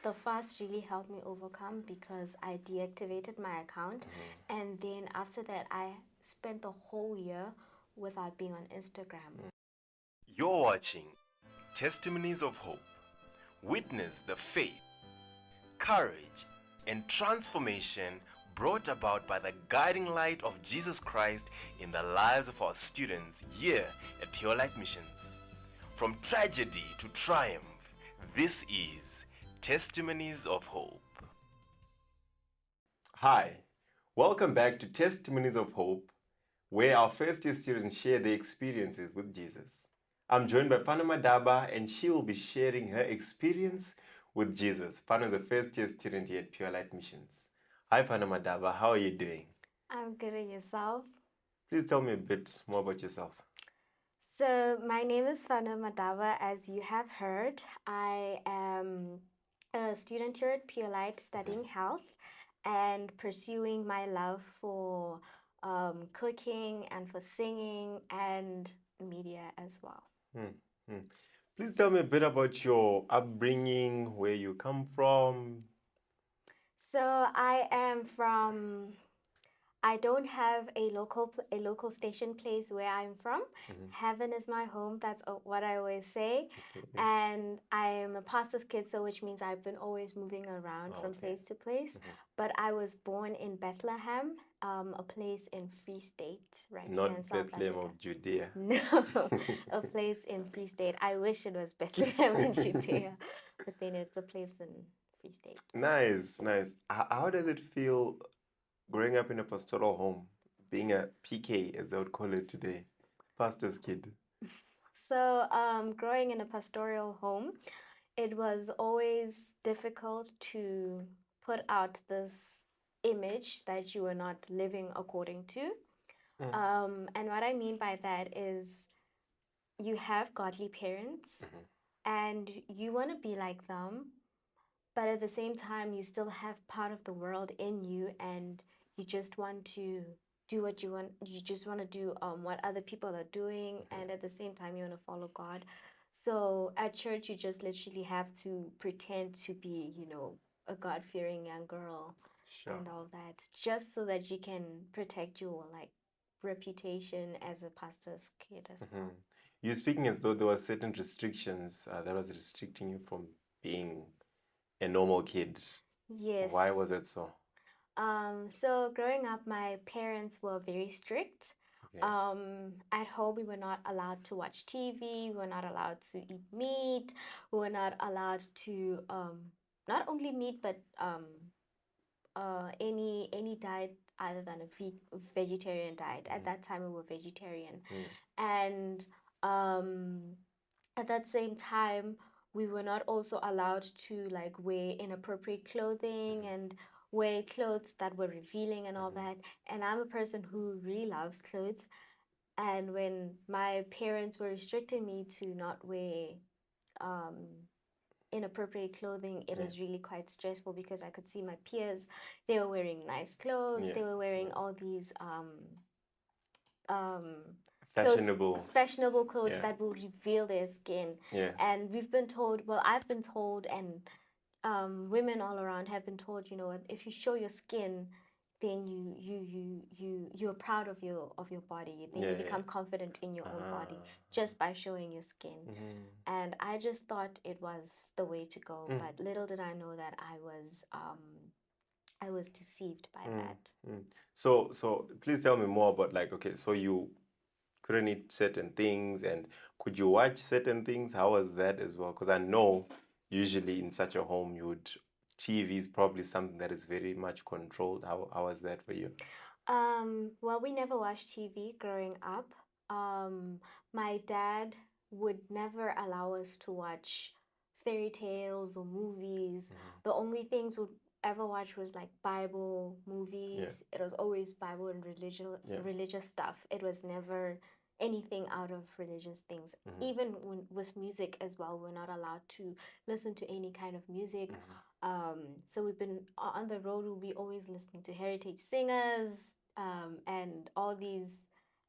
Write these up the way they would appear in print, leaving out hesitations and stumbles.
The fast really helped me overcome because I deactivated my account, and then after that, I spent the whole year without being on Instagram. You're watching Testimonies of Hope. Witness the faith, courage, and transformation brought about by the guiding light of Jesus Christ in the lives of our students here at Purelight Missions. From tragedy to triumph, this is Testimonies of Hope. Hi, welcome back to Testimonies of Hope, where our first year students share their experiences with Jesus. I'm joined by Pfano Madaba, and she will be sharing her experience with Jesus. Pfano is a first year student here at Purelight Missions. Hi, Pfano Madaba, how are you doing? I'm good at yourself. Please tell me a bit more about yourself. So, my name is Pfano Madaba. As you have heard, I am a student here at Purelight studying health and pursuing my love for cooking and for singing and media as well. Hmm, hmm. Please tell me a bit about your upbringing, where you come from. So, I don't have a local station place where I'm from. Heaven is my home. That's what I always say. Okay. And I am a pastor's kid, so which means I've been always moving around from place to place. But I was born in Bethlehem, a place in Free State, right here in Not South Bethlehem Africa. of Judea. No, a place in Free State. I wish it was Bethlehem in Judea, but then it's a place in Free State. Nice, nice. How does it feel growing up in a pastoral home, being a PK, as I would call it today, pastor's kid? So, growing in a pastoral home, it was always difficult to put out this image that you were not living according to. And what I mean by that is you have godly parents and you want to be like them, but at the same time, you still have part of the world in you and you just want to do what you want. You just want to do what other people are doing, and at the same time, you want to follow God. So at church, you just literally have to pretend to be, a God fearing young girl Sure. and all that, just so that you can protect your like reputation as a pastor's kid as well. You're speaking as though there were certain restrictions that was restricting you from being a normal kid. Yes. Why was it so? So growing up, my parents were very strict. Okay. At home, we were not allowed to watch TV. We were not allowed to eat meat. We were not allowed to not only meat, but any diet other than a vegetarian diet. At that time, we were vegetarian, and at that same time, we were not also allowed to like wear inappropriate clothing and wear clothes that were revealing and all that. And I'm a person who really loves clothes. And when my parents were restricting me to not wear um, inappropriate clothing, it was really quite stressful because I could see my peers, they were wearing nice clothes, they were wearing all these um, Fashionable. fashionable clothes that will reveal their skin. Yeah. And we've been told, well, I've been told, and women all around have been told, if you show your skin, then you're proud of your body. Then you become confident in your own body just by showing your skin. And I just thought it was the way to go, but little did I know that I was deceived by that. So please tell me more about okay, so you couldn't eat certain things, and could you watch certain things? How was that as well? Because I know usually in such a home TV is probably something that is very much controlled. How was that for you? Well, we never watched TV growing up. My dad would never allow us to watch fairy tales or movies. The only things we'd ever watch was like Bible movies. It was always Bible and religious stuff. It was never anything out of religious things. Even with music as well, we're not allowed to listen to any kind of music. So we've been on the road, we'll be always listening to heritage singers and all these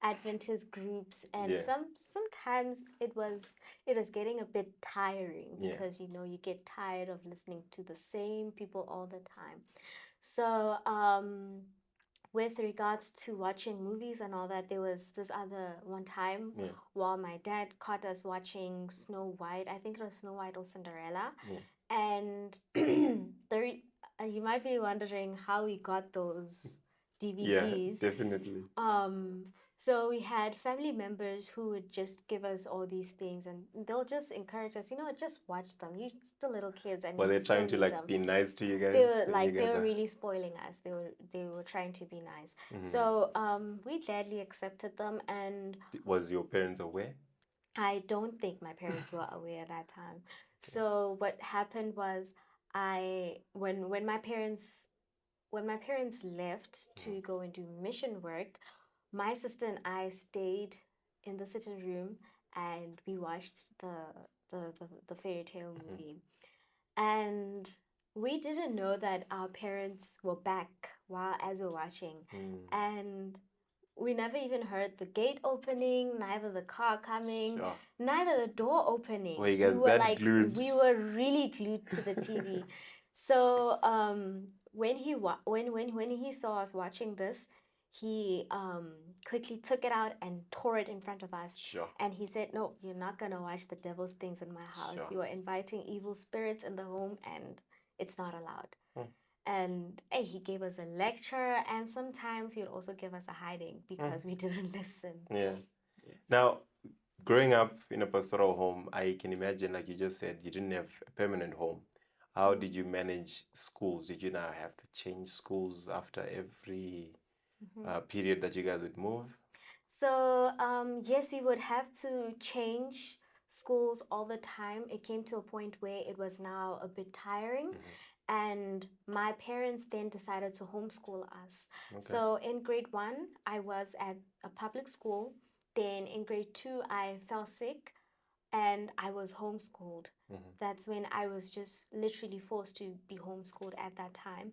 Adventist groups, and Yeah. sometimes it was getting a bit tiring Yeah. because you get tired of listening to the same people all the time. So with regards to watching movies and all that, there was this other one time Yeah. while my dad caught us watching Snow White. I think it was Snow White or Cinderella. Yeah. And there, you might be wondering how we got those Yeah, DVDs. definitely. So we had family members who would just give us all these things, and they'll just encourage us, just watch them. You're still little kids, and Were you they still trying to need like them. be nice to you guys? They were and like you they guys were are... really spoiling us. They were trying to be nice. So we gladly accepted them, and Was your parents aware? I don't think my parents were aware at that time. So what happened was I when my parents left to go and do mission work, my sister and I stayed in the sitting room and we watched the fairy tale movie. And we didn't know that our parents were back while as we were watching. And we never even heard the gate opening, neither the car coming, Sure. neither the door opening. Were you guys we were that glued? we were really glued to the TV. So when he saw us watching this, he quickly took it out and tore it in front of us. Sure. And he said, "No, you're not gonna watch the devil's things in my house. Sure. You are inviting evil spirits in the home, and it's not allowed." And he gave us a lecture, and sometimes he would also give us a hiding because we didn't listen. Yeah. Yes. Now, growing up in a pastoral home, I can imagine, like you just said, you didn't have a permanent home. How did you manage schools? Did you now have to change schools after every period that you guys would move? So yes, we would have to change schools all the time. It came to a point where it was now a bit tiring. And my parents then decided to homeschool us. Okay. So in grade 1, I was at a public school. Then in grade 2, I fell sick and I was homeschooled. That's when I was just literally forced to be homeschooled at that time.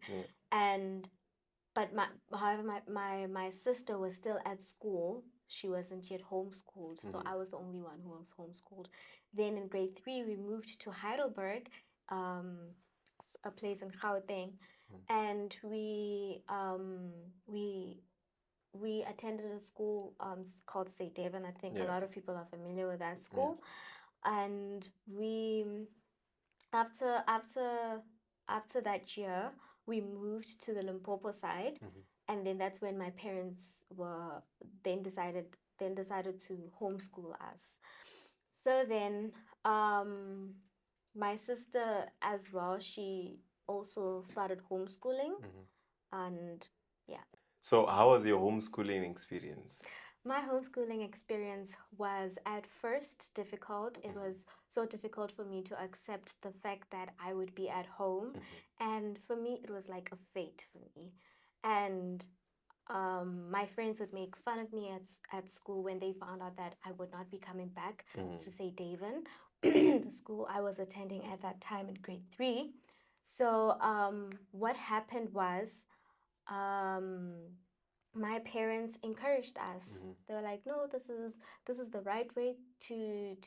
And but however, my sister was still at school. She wasn't yet homeschooled, so I was the only one who was homeschooled. Then in grade 3, we moved to Heidelberg, a place in Gauteng, and we attended a school called St. Devon. I think a lot of people are familiar with that school, and we after that year we moved to the Limpopo side, and then that's when my parents were decided to homeschool us. So then my sister as well, she also started homeschooling, and yeah. So, how was your homeschooling experience? My homeschooling experience was at first difficult. It was so difficult for me to accept the fact that I would be at home. And for me, it was like a fate for me. And my friends would make fun of me at school when they found out that I would not be coming back to St. David, the school I was attending at that time in grade 3. So what happened was my parents encouraged us. They were like, "No, this is the right way to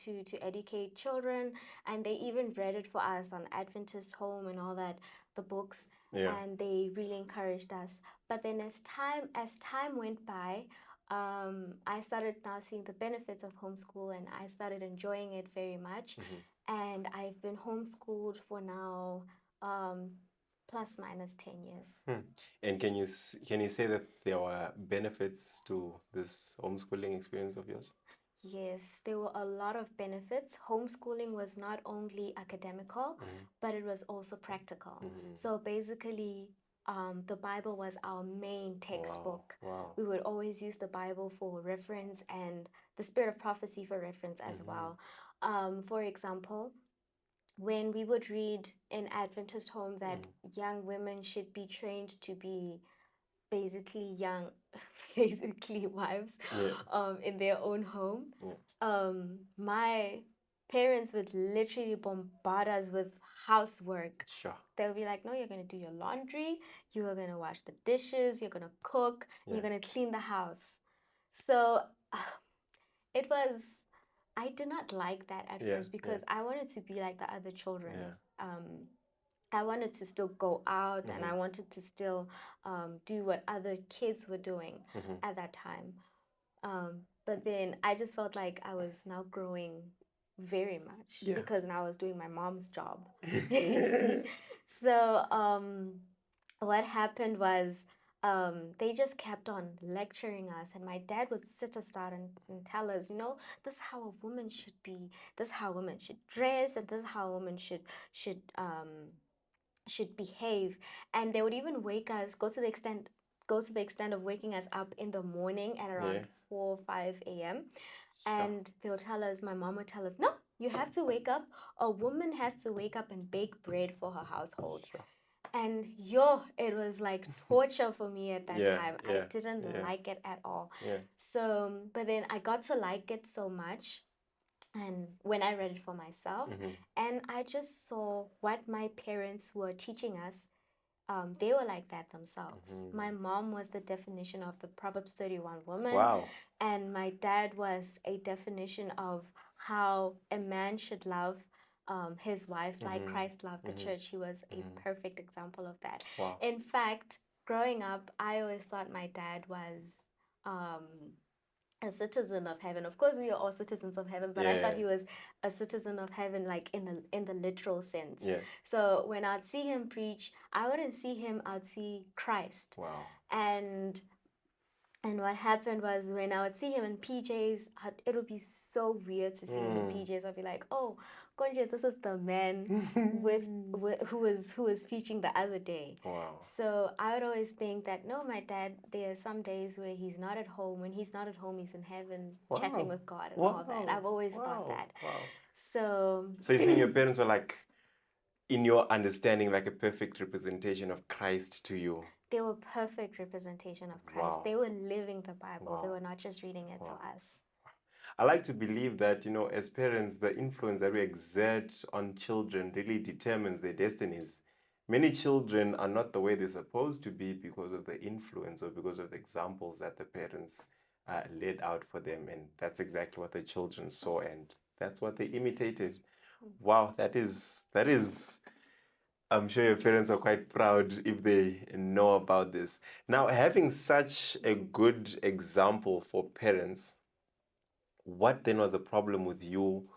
educate children," and they even read it for us on Adventist Home and all that, the books. Yeah. And they really encouraged us. But then as time went by, I started now seeing the benefits of homeschool, and I started enjoying it very much. And I've been homeschooled for now plus minus 10 years. And can you say that there were benefits to this homeschooling experience of yours? Yes, there were a lot of benefits. Homeschooling was not only academical, but it was also practical. So basically, the Bible was our main textbook. Wow. We would always use the Bible for reference and the spirit of prophecy for reference as well. For example, when we would read in Adventist Home that young women should be trained to be basically basically wives in their own home. My parents would literally bombard us with housework. Sure. They'll be like, "No, you're gonna do your laundry, you are gonna wash the dishes, you're gonna cook, you're gonna clean the house." So it was, I did not like that at first because I wanted to be like the other children. I wanted to still go out and I wanted to still do what other kids were doing at that time. But then I just felt like I was now growing very much because now I was doing my mom's job. You see? So what happened was they just kept on lecturing us, and my dad would sit us down and tell us, you know, this is how a woman should be, this is how a woman should dress, and this is how a woman should behave. And they would even wake us, go to the extent of waking us up in the morning at around 4 5 a.m. And they'll tell us, my mom would tell us, no, you have to wake up. A woman has to wake up and bake bread for her household. And it was like torture for me at that time. I didn't like it at all. So, but then I got to like it so much. And when I read it for myself, and I just saw what my parents were teaching us, they were like that themselves. My mom was the definition of the Proverbs 31 woman. Wow. And my dad was a definition of how a man should love his wife like Christ loved the church. He was a perfect example of that. Wow. In fact, growing up, I always thought my dad was a citizen of heaven. Of course, we are all citizens of heaven, but I thought he was a citizen of heaven, like in the literal sense. So when I'd see him preach, I wouldn't see him; I'd see Christ. Wow. And what happened was when I would see him in PJs, it would be so weird to see him in PJs. I'd be like, "Oh, Konje, this is the man who was preaching the other day." Wow. So I would always think that no, my dad. There are some days where he's not at home. When he's not at home, he's in heaven chatting with God and all that. I've always thought that. Wow. So you're saying your parents were like, in your understanding, like a perfect representation of Christ to you? They were perfect representation of Christ. They were living the Bible. They were not just reading it to us. I like to believe that, as parents, the influence that we exert on children really determines their destinies. Many children are not the way they're supposed to be because of the influence or because of the examples that the parents laid out for them. And that's exactly what the children saw, and that's what they imitated. Wow, that is I'm sure your parents are quite proud if they know about this. Now, having such a good example for parents, what then was the problem with you,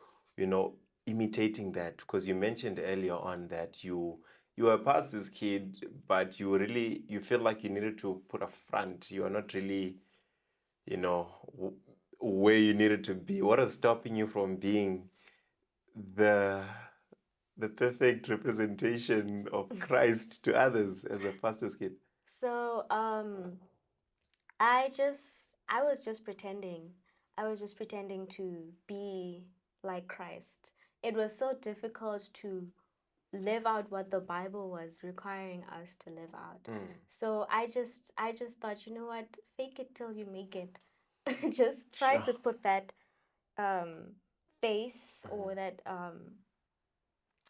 imitating that? Because you mentioned earlier on that you were a pastor's kid, but you feel like you needed to put a front. You are not really, where you needed to be. What is stopping you from being the perfect representation of Christ to others as a pastor's kid? So I was just pretending. I was just pretending to be like Christ. It was so difficult to live out what the Bible was requiring us to live out. So I just thought, you know what, fake it till you make it. Just try to put that face or that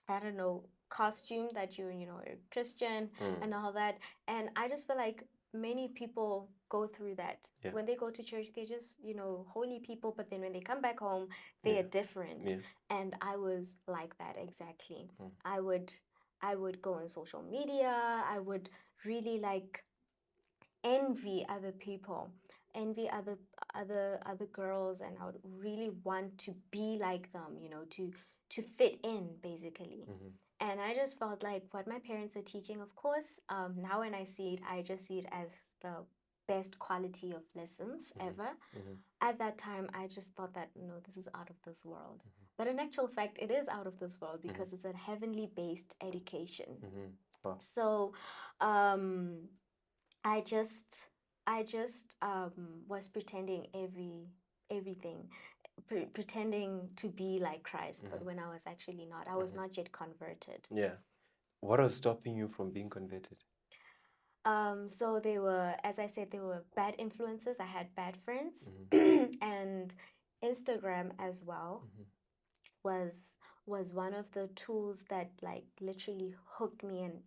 I don't know, costume that you're a Christian and all that. And I just feel like many people go through that. When they go to church, they're just, holy people, but then when they come back home, they are different. And I was like that exactly. I would go on social media. I would really like envy other people, envy other girls, and I would really want to be like them, to fit in basically. And I just felt like what my parents were teaching, of course, now when I see it, I just see it as the best quality of lessons ever. At that time, I just thought that, no, this is out of this world. But in actual fact, it is out of this world because it's a heavenly based education. Wow. So I just was pretending everything, pretending to be like Christ, but when I was actually not, I was not yet converted. Yeah. What was stopping you from being converted? So they were, as I said, they were bad influences. I had bad friends, and Instagram as well was one of the tools that like literally hooked me and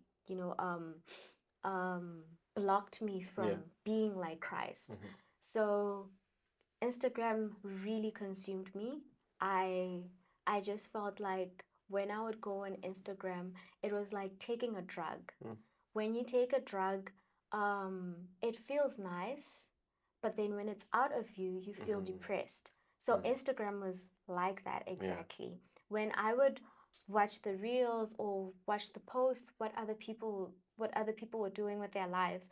blocked me from being like Christ. So Instagram really consumed me. I I just felt like when I would go on Instagram, it was like taking a drug. When you take a drug, it feels nice, but then when it's out of you, you feel depressed. So Instagram was like that exactly. When I would watch the reels or watch the posts, what other people were doing with their lives,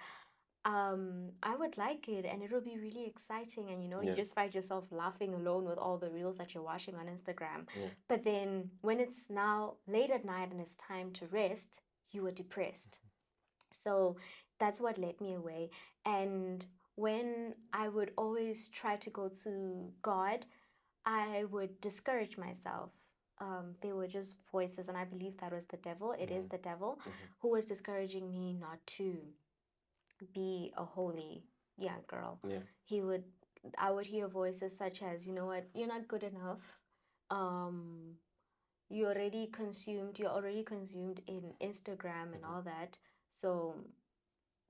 I would like it and it would be really exciting. And you just find yourself laughing alone with all the reels that you're watching on Instagram. But then when it's now late at night and it's time to rest, you are depressed. So that's what led me away. And when I would always try to go to God, I would discourage myself. They were just voices, and I believe that was the devil. It is the devil who was discouraging me not to be a holy young girl. He would, I would hear voices such as, you know what, you're not good enough. Um, you're already consumed in Instagram and all that. So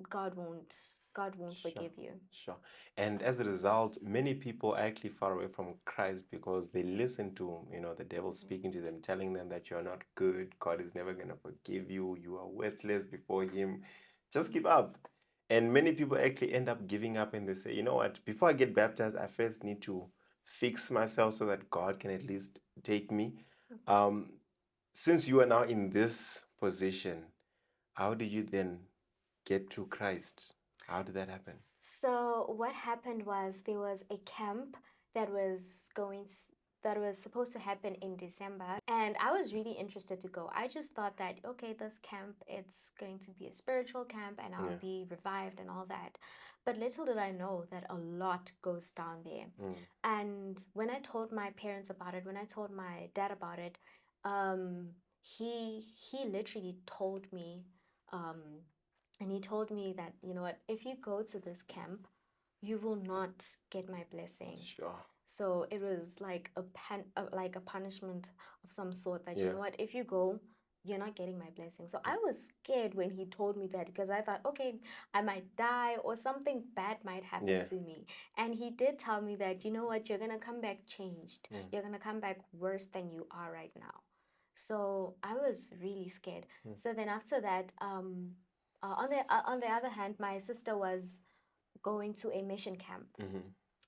God won't, God won't forgive you. Sure. And as a result, many people are actually far away from Christ because they listen to, the devil speaking to them, telling them that you're not good, God is never going to forgive you, you are worthless before Him, just give up. And many people actually end up giving up and they say, you know what, before I get baptized, I first need to fix myself so that God can at least take me. Since you are now in this position, how did you then get to Christ? How did that happen? So what happened was there was a camp that was that was supposed to happen in December, and I was really interested to go. I just thought that okay, this camp, it's going to be a spiritual camp and I'll be revived and all that. But little did I know that a lot goes down there. And when I told my parents about it, when I told my dad about it, he literally told me um, and he told me that, you know what, if you go to this camp, you will not get my blessing. Sure. So it was like like a punishment of some sort that, you know what, if you go, you're not getting my blessing. So I was scared when he told me that because I thought, okay, I might die or something bad might happen to me. And he did tell me that, you know what, you're going to come back changed. You're going to come back worse than you are right now. So I was really scared. So then after that, on the other hand, my sister was going to a mission camp,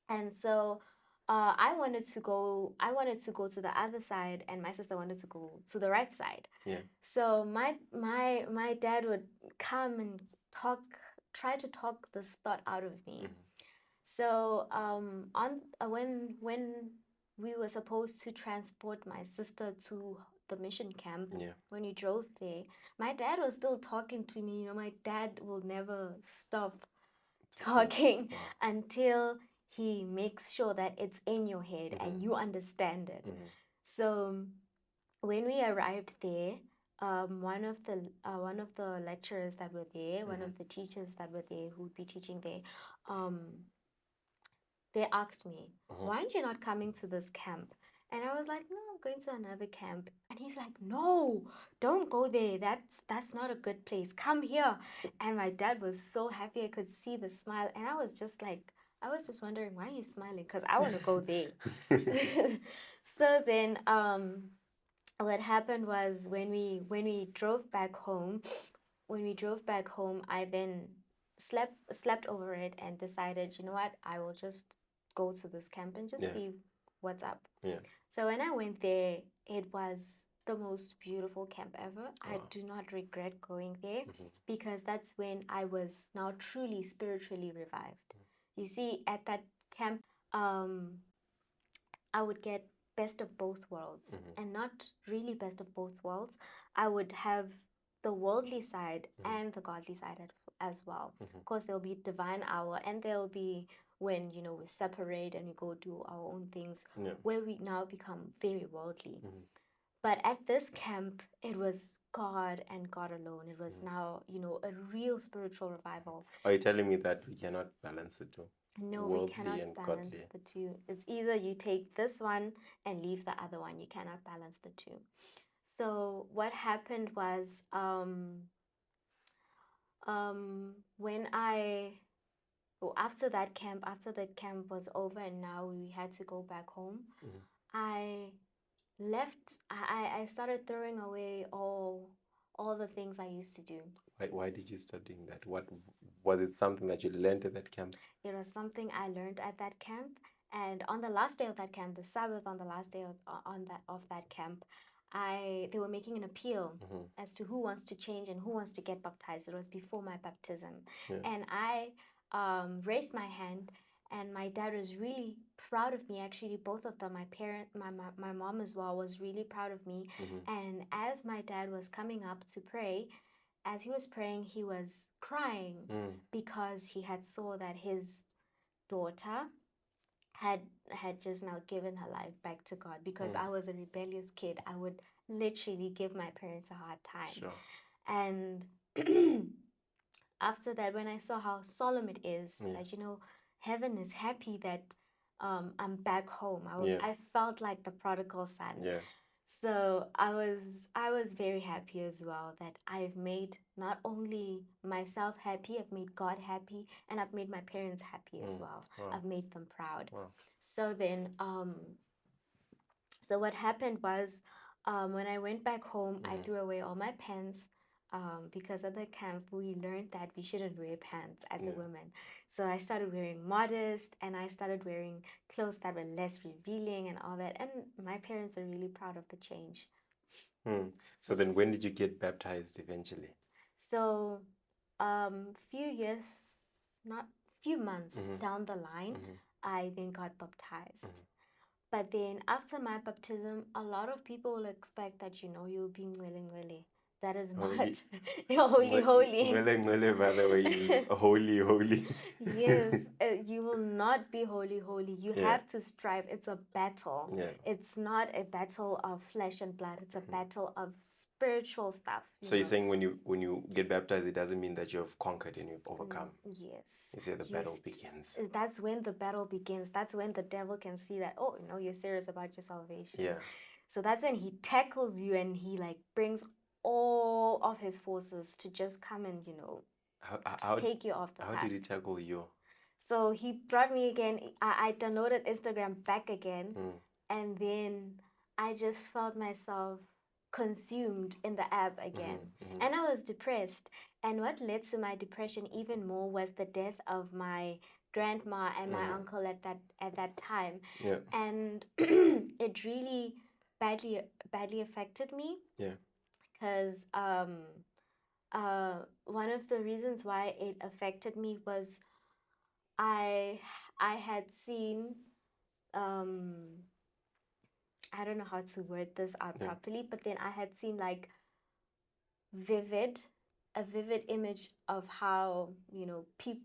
and so I wanted to go. I wanted to go to the other side, and my sister wanted to go to the right side. So my dad would come and try to talk this thought out of me. So on when we were supposed to transport my sister to the mission camp, when we drove there, my dad was still talking to me. My dad will never stop talking until he makes sure that it's in your head and you understand it. So when we arrived there, one of the lecturers that were there, one of the teachers that were there who would be teaching there, they asked me, why aren't you not coming to this camp? And I was like, no, I'm going to another camp. And he's like, no, don't go there. That's not a good place. Come here. And my dad was so happy. I could see the smile. And I was just wondering, why are you smiling? Because I want to go there. So then what happened was when we drove back home, I then slept over it and decided, you know what, I will just go to this camp and just see what's up. So when I went there, it was the most beautiful camp ever. I do not regret going there because that's when I was now truly spiritually revived. You see, at that camp, I would get best of both worlds, and not really best of both worlds. I would have the worldly side and the godly side as well. Of course, there'll be divine hour, and there'll be when we separate and we go do our own things, where we now become very worldly. But at this camp, it was God and God alone. It was now a real spiritual revival. Are you telling me that we cannot balance the two? No, we cannot balance the two. It's either you take this one and leave the other one. You cannot balance the two. So what happened was when I after that camp was over and now we had to go back home, I I started throwing away all the things I used to do. Why did you start doing that? What was it, something that you learned at that camp? It was something I learned at that camp, and on the last day of that camp, the Sabbath on the last day of that camp, they were making an appeal as to who wants to change and who wants to get baptized. It was before my baptism, and I raised my hand, and my dad was really proud of me. Actually, both of them, my mom as well, was really proud of me. And as my dad was coming up to pray, as he was praying, he was crying because he had saw that his daughter had just now given her life back to God. Because I was a rebellious kid, I would literally give my parents a hard time. Sure. And after that, when I saw how solemn it is, that heaven is happy that I'm back home. I felt like the prodigal son. Yeah. So I was very happy as well that I've made not only myself happy, I've made God happy, and I've made my parents happy as well. Wow. I've made them proud. Wow. So then, so what happened was, when I went back home, I threw away all my pants. Because at the camp we learned that we shouldn't wear pants as a woman. So I started wearing modest, and I started wearing clothes that were less revealing and all that. And my parents are really proud of the change. So then when did you get baptized eventually? So few months down the line, I then got baptized. But then after my baptism, a lot of people will expect that you'll be ngwele. That is not holy. Ngwele, by the way, is holy. Yes, you will not be holy. You have to strive. It's a battle. It's not a battle of flesh and blood. It's a battle of spiritual stuff. So you're saying when you get baptized, it doesn't mean that you have conquered and you've overcome. Yes. You say the battle begins. That's when the battle begins. That's when the devil can see that, you're serious about your salvation. Yeah. So that's when he tackles you, and he brings all of his forces to just come and take you off the path. How did he tackle you? So he brought me again. I downloaded Instagram back again, and then I just felt myself consumed in the app again, and I was depressed. And what led to my depression even more was the death of my grandma and my uncle at that time. And it really badly affected me. Because one of the reasons why it affected me was I had seen I don't know how to word this out properly, but then I had seen a vivid image of how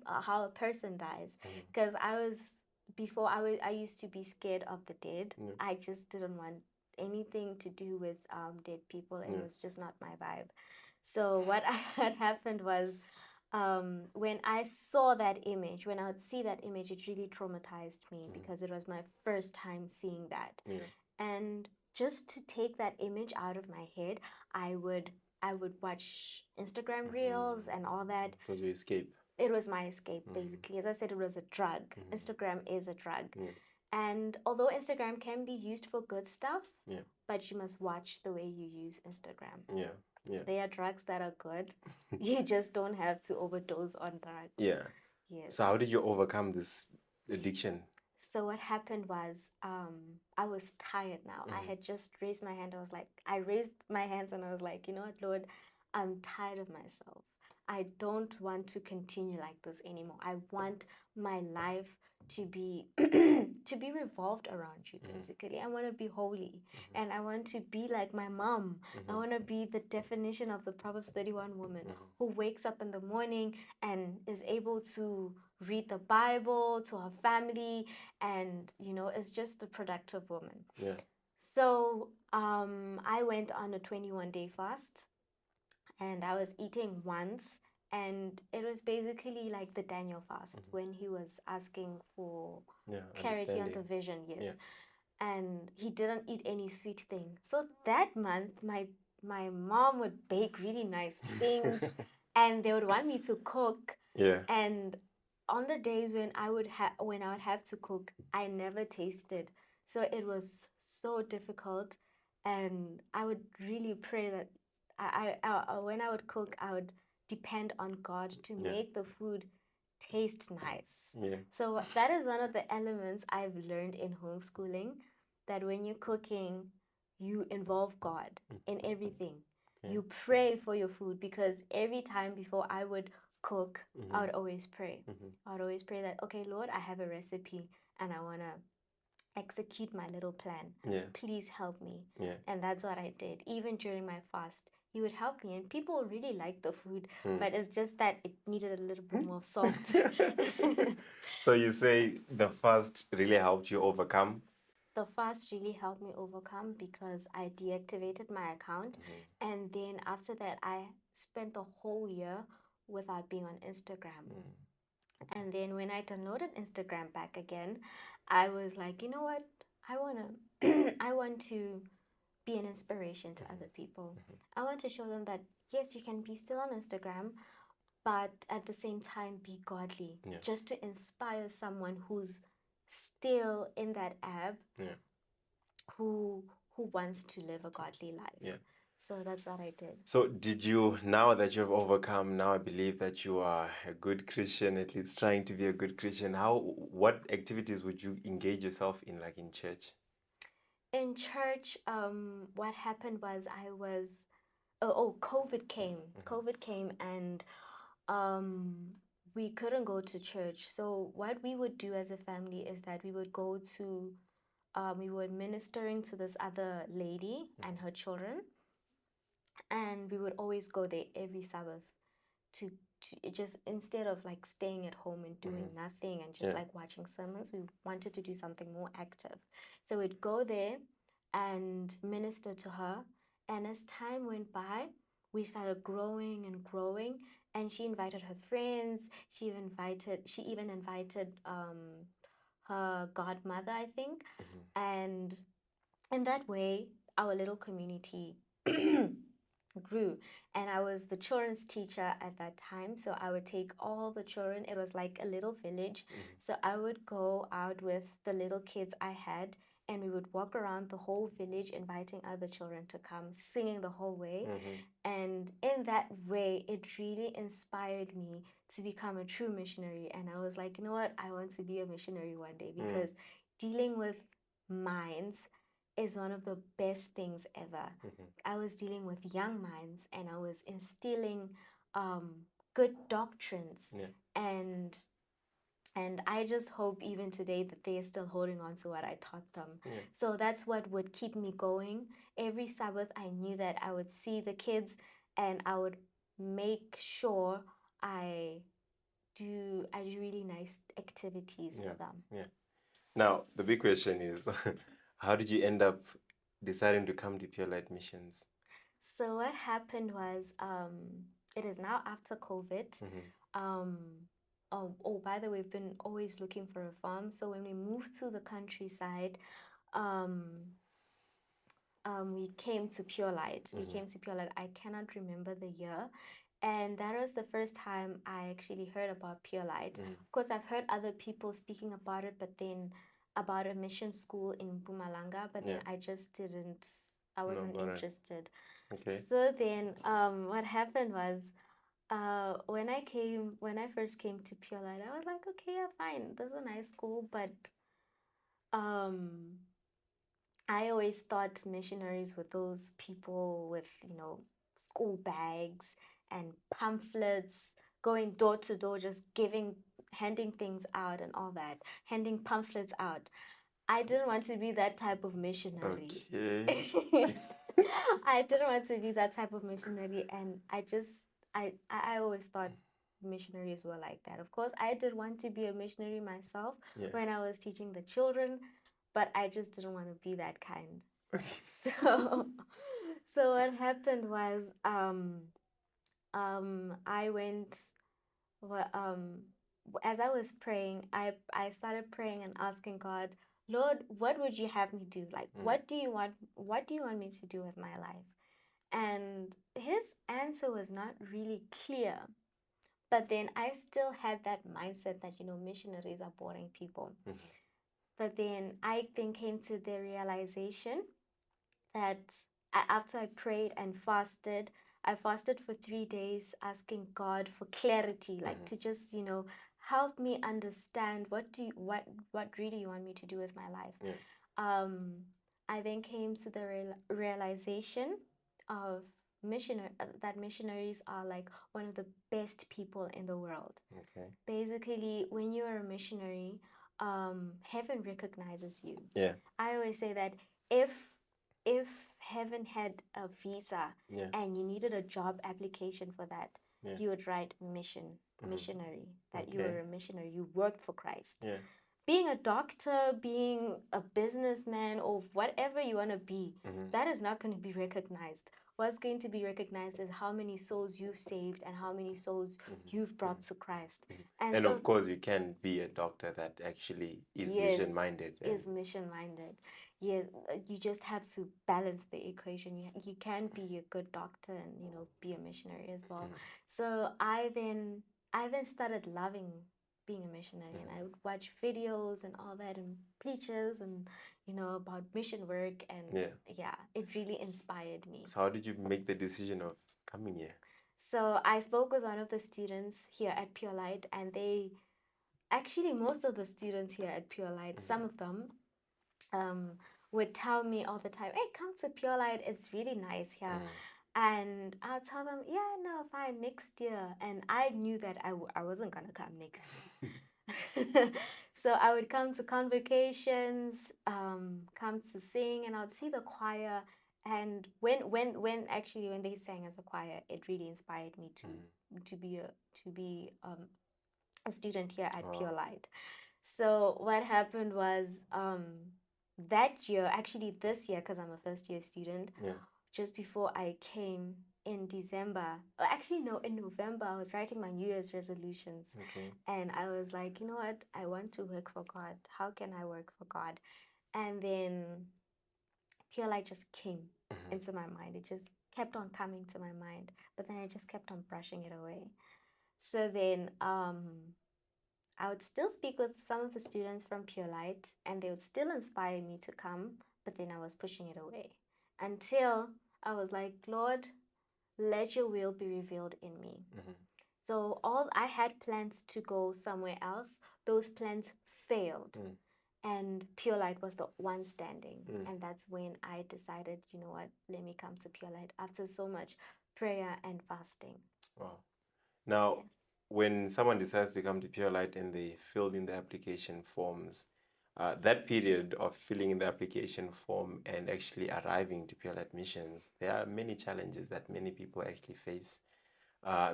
how a person dies. Because I used to be scared of the dead. I just didn't want anything to do with dead people. It was just not my vibe. So what had happened was, when I saw that image, when I would see that image, it really traumatized me because it was my first time seeing that. And just to take that image out of my head, I would watch Instagram reels and all that. It was your escape. It was my escape, basically. As I said, it was a drug. Instagram is a drug. And although Instagram can be used for good stuff, but you must watch the way you use Instagram. There are drugs that are good. You just don't have to overdose on drugs. Yes. So how did you overcome this addiction? So what happened was, I was tired now. I had just raised my hand. I raised my hands and I was like, you know what, Lord, I'm tired of myself. I don't want to continue like this anymore. I want my life to be to be revolved around you, basically. I want to be holy, and I want to be like my mom. I want to be the definition of the Proverbs 31 woman who wakes up in the morning and is able to read the Bible to her family, and is just a productive woman. So I went on a 21-day fast, and I was eating once. And it was basically like the Daniel fast, when he was asking for clarity on the vision, and he didn't eat any sweet thing. So that month, my mom would bake really nice things, and they would want me to cook. And on the days when I would have to cook, I never tasted. So it was so difficult, and I would really pray that when I would cook, I would depend on God to Yeah. make the food taste nice. Yeah. So that is one of the elements I've learned in homeschooling, that when you're cooking, you involve God in everything. Okay. You pray for your food, because every time before I would cook, I would always pray. I would always pray that, okay, Lord, I have a recipe and I want to execute my little plan. Yeah. Please help me. Yeah. And that's what I did. Even during my fast, He would help me. And people really liked the food, Mm. but it's just that it needed a little bit more salt. So you say the fast really helped you overcome? The fast really helped me overcome, because I deactivated my account. And then after that, I spent the whole year without being on Instagram. And then when I downloaded Instagram back again, I was like, you know what? I want to I want to be an inspiration to other people. I want to show them that yes, you can be still on Instagram, but at the same time be godly. Yeah. Just to inspire someone who's still in that app, Yeah. who wants to live a godly life. Yeah. So that's what I did. So did you, now that you've overcome, now I believe that you are a good Christian, at least trying to be a good Christian, what activities would you engage yourself in, like in church? In church, what happened was COVID came. COVID came, and we couldn't go to church. So what we would do as a family is that we would go to, we were ministering to this other lady and her children, and we would always go there every Sabbath to just, instead of like staying at home and doing nothing and just Yeah. like watching sermons, we wanted to do something more active. So we'd go there and minister to her. And as time went by, we started growing and growing. And she invited her friends. She even invited her godmother, I think. And in that way, our little community grew. And I was the children's teacher at that time, so I would take all the children. It was like a little village. So I would go out with the little kids I had, and we would walk around the whole village inviting other children to come, singing the whole way. And in that way, it really inspired me to become a true missionary. And I was like, you know what, I want to be a missionary one day, because dealing with minds is one of the best things ever. I was dealing with young minds, and I was instilling good doctrines. Yeah. And I just hope even today that they are still holding on to what I taught them. Yeah. So that's what would keep me going. Every Sabbath, I knew that I would see the kids, and I would make sure I do really nice activities Yeah. for them. Yeah. Now, the big question is, how did you end up deciding to come to Purelight Missions? So what happened was, it is now after COVID. By the way, we've been always looking for a farm. So when we moved to the countryside, we came to Purelight. We came to Purelight. I cannot remember the year. And that was the first time I actually heard about Purelight. Of course, I've heard other people speaking about it, but then about a mission school in Mpumalanga, but then I just didn't, I wasn't alright. interested. Okay. So then what happened was, when I first came to Purelight, I was like, okay, yeah, fine, this is a nice school, but I always thought missionaries were those people with, school bags and pamphlets, going door to door, just handing things out and all that, handing pamphlets out. I didn't want to be that type of missionary. Okay. I didn't want to be that type of missionary, and I always thought missionaries were like that. Of course, I did want to be a missionary myself when I was teaching the children, but I just didn't want to be that kind. So, so what happened was, I went, as I was praying, I started praying and asking God, Lord, what would you have me do? Like, what do you want me to do with my life? And his answer was not really clear, But then I still had that mindset that, missionaries are boring people. But then I came to the realization that after I prayed and fasted, I fasted for 3 days, asking God for clarity, like to just, help me understand what really you want me to do with my life. Yeah. I then came to the realization of that missionaries are like one of the best people in the world. Okay. Basically, when you are a missionary, heaven recognizes you. Yeah. I always say that if heaven had a visa Yeah. and you needed a job application for that, Yeah. you would write missionary, that you Okay. were a missionary, you worked for Christ. Yeah. Being a doctor, being a businessman, or whatever you want to be, that is not going to be recognized. What's going to be recognized is how many souls you've saved and how many souls you've brought to Christ. And so, of course, you can be a doctor that actually is yes, mission-minded. is mission-minded. Yes, you just have to balance the equation. You can be a good doctor and be a missionary as well. So I then started loving being a missionary, and I would watch videos and all that and preachers and about mission work, and yeah, it really inspired me. So how did you make the decision of coming here? So I spoke with one of the students here at Purelight, and they actually, most of the students here at Purelight, some of them would tell me all the time, "Hey, come to Purelight, it's really nice here." And I'll tell them, "Yeah, no, fine, next year." And I knew that I wasn't going to come next year. So I would come to convocations, come to sing, and I would see the choir. And when they sang as a choir, it really inspired me to be a student here at Purelight. So what happened was that year, actually this year, because I'm a first year student, just before I came in December, actually no, in November, I was writing my New Year's resolutions. And I was like, you know what? I want to work for God. How can I work for God? And then Purelight just came into my mind. It just kept on coming to my mind, but then I just kept on brushing it away. So then I would still speak with some of the students from Purelight, and they would still inspire me to come, but then I was pushing it away until I was like, Lord, let your will be revealed in me. So I had plans to go somewhere else. Those plans failed. And Purelight was the one standing. And that's when I decided, you know what, let me come to Purelight after so much prayer and fasting. Wow. Now, when someone decides to come to Purelight and they fill in the application forms, that period of filling in the application form and actually arriving to Purelight Missions, there are many challenges that many people actually face.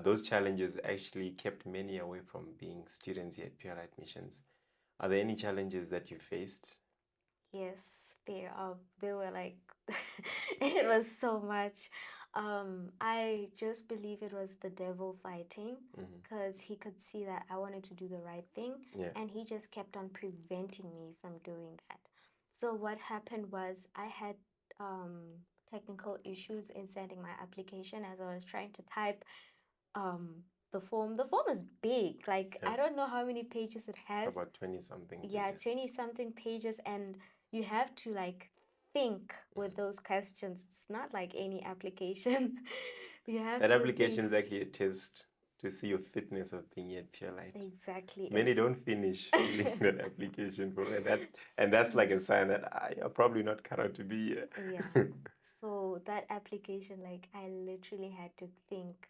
Those challenges actually kept many away from being students here at Purelight Missions. Are there any challenges that you faced? Yes, they were like, it was so much. I just believe it was the devil fighting, because he could see that I wanted to do the right thing, and he just kept on preventing me from doing that. So what happened was I had technical issues in sending my application as I was trying to type the form. The form is big. Like, I don't know how many pages it has. It's about 20 something pages. Yeah, 20 something pages, and you have to like think with those questions. It's not like any application. You have that to application think. is actually a test to see your fitness of being here at Purelight. Exactly. Many don't finish filling that application form, and that's like a sign that you're probably not cut out to be here. Yeah. So that application, like, I literally had to think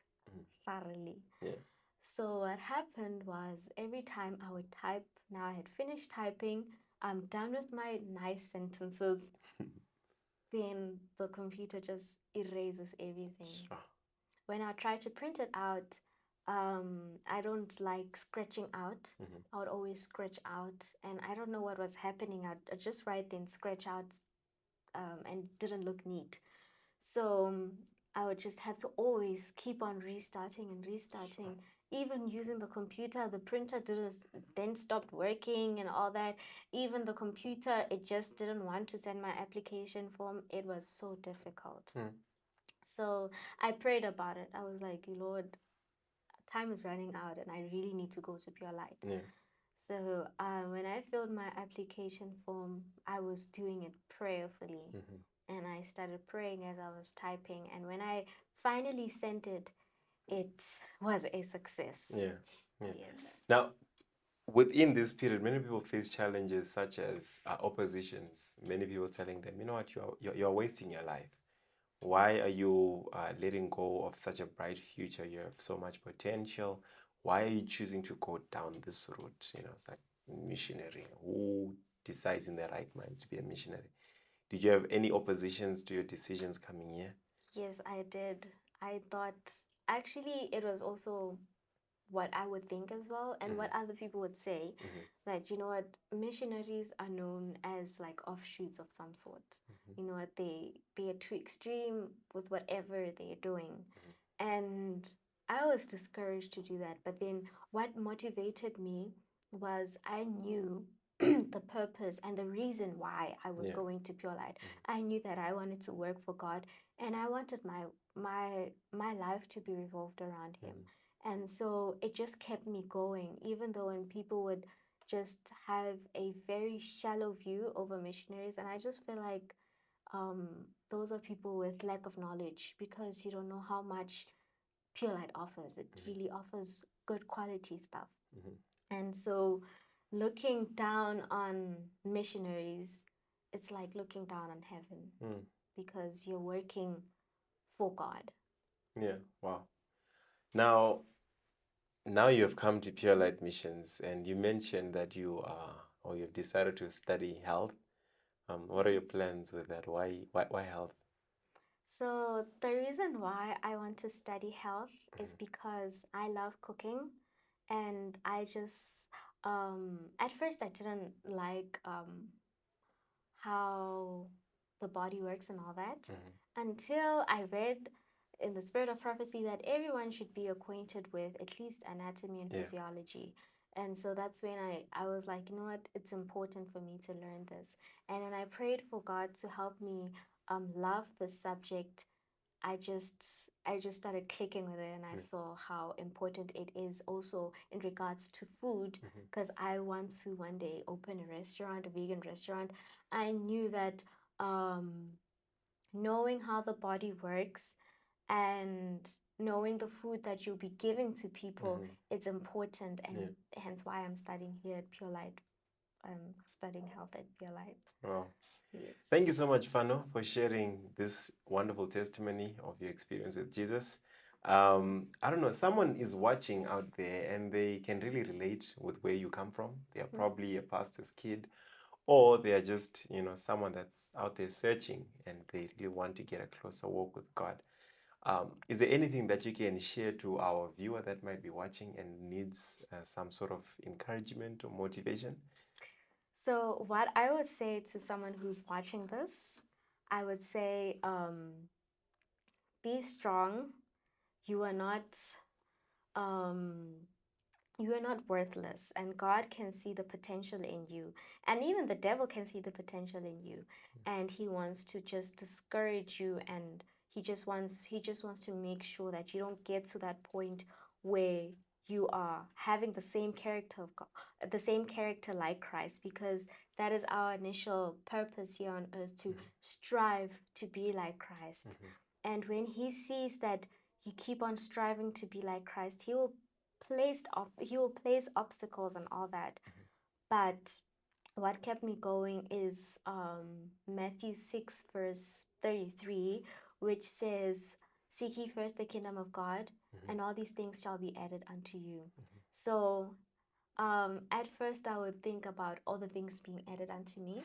thoroughly. Yeah. So what happened was every time I would type, now I had finished typing, I'm done with my nice sentences, then the computer just erases everything. Sure. When I try to print it out, I don't like scratching out. I would always scratch out, and I don't know what was happening. I'd just write then scratch out, and didn't look neat. So I would just have to always keep on restarting and restarting. Even using the computer, the printer didn't then stopped working and all that. Even the computer, it just didn't want to send my application form. It was so difficult. So I prayed about it. I was like, Lord, time is running out and I really need to go to Purelight. Yeah. So when I filled my application form, I was doing it prayerfully. And I started praying as I was typing. And when I finally sent it, it was a success. Yeah. Yeah. Yes. Now, within this period, many people face challenges such as oppositions. Many people telling them, you know what, you're wasting your life. Why are you letting go of such a bright future? You have so much potential. Why are you choosing to go down this route? You know, it's like missionary. Who decides in their right mind to be a missionary? Did you have any oppositions to your decisions coming here? Yes, I did. I thought, actually, it was also what I would think as well, and what other people would say. That, you know what, missionaries are known as like offshoots of some sort. You know what, they are too extreme with whatever they're doing. And I was discouraged to do that. But then what motivated me was I knew the purpose and the reason why I was Yeah. going to Pure Light. I knew that I wanted to work for God, and I wanted my life to be revolved around Him. And so it just kept me going, even though when people would just have a very shallow view over missionaries. And I just feel like those are people with lack of knowledge, because you don't know how much Pure Light offers. It really offers good quality stuff. And so looking down on missionaries, it's like looking down on heaven, because you're working for God. Yeah. Wow. Now you have come to Purelight Missions, and you mentioned that you are, or you've decided to study health. What are your plans with that? Why health? So the reason why I want to study health is because I love cooking, and I just at first I didn't like how the body works and all that, until I read in the spirit of prophecy that everyone should be acquainted with at least anatomy and Yeah. physiology. And so that's when I was like, you know what, it's important for me to learn this. And when I prayed for God to help me love this subject, I just started clicking with it, and I saw how important it is also in regards to food, because I want to one day open a restaurant, a vegan restaurant. I knew that knowing how the body works and knowing the food that you'll be giving to people, it's important, and hence why I'm studying here at Pure Light. I'm studying health at Pure Light. Wow. Yes. Thank you so much, Pfano, for sharing this wonderful testimony of your experience with Jesus. I don't know, someone is watching out there and they can really relate with where you come from. They are probably a pastor's kid, or they are just, someone that's out there searching and they really want to get a closer walk with God. Is there anything that you can share to our viewer that might be watching and needs some sort of encouragement or motivation? So, what I would say to someone who's watching this, I would say, be strong. You are not, um, you are not worthless, and God can see the potential in you, and even the devil can see the potential in you, and he wants to just discourage you, and he just wants to make sure that you don't get to that point where you are having the same character of God, the same character like Christ, because that is our initial purpose here on earth, to strive to be like Christ. And when he sees that you keep on striving to be like Christ, he will place obstacles and all that. But what kept me going is Matthew 6 verse 33, which says, "Seek ye first the kingdom of God, and all these things shall be added unto you." So at first I would think about all the things being added unto me.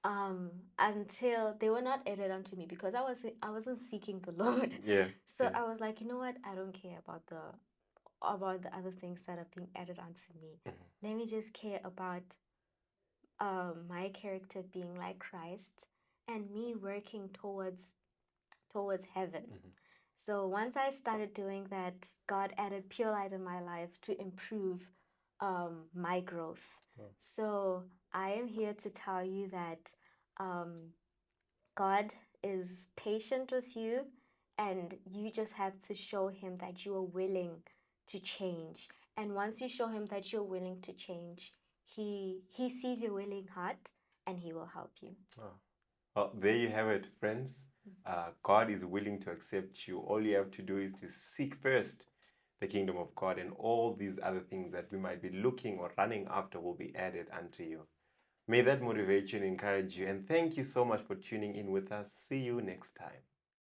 Until they were not added unto me, because I wasn't seeking the Lord. Yeah. So yeah. I was like, you know what? I don't care about the other things that are being added onto me. Let me just care about my character being like Christ, and me working towards heaven. So once I started doing that, God added Pure Light in my life to improve my growth. So I am here to tell you that God is patient with you, and you just have to show him that you are willing to change. And once you show him that you're willing to change, he sees your willing heart and he will help you. Oh. Well, there you have it, friends. God is willing to accept you. All you have to do is to seek first the kingdom of God, and all these other things that we might be looking or running after will be added unto you. May that motivate you and encourage you. And thank you so much for tuning in with us. See you next time.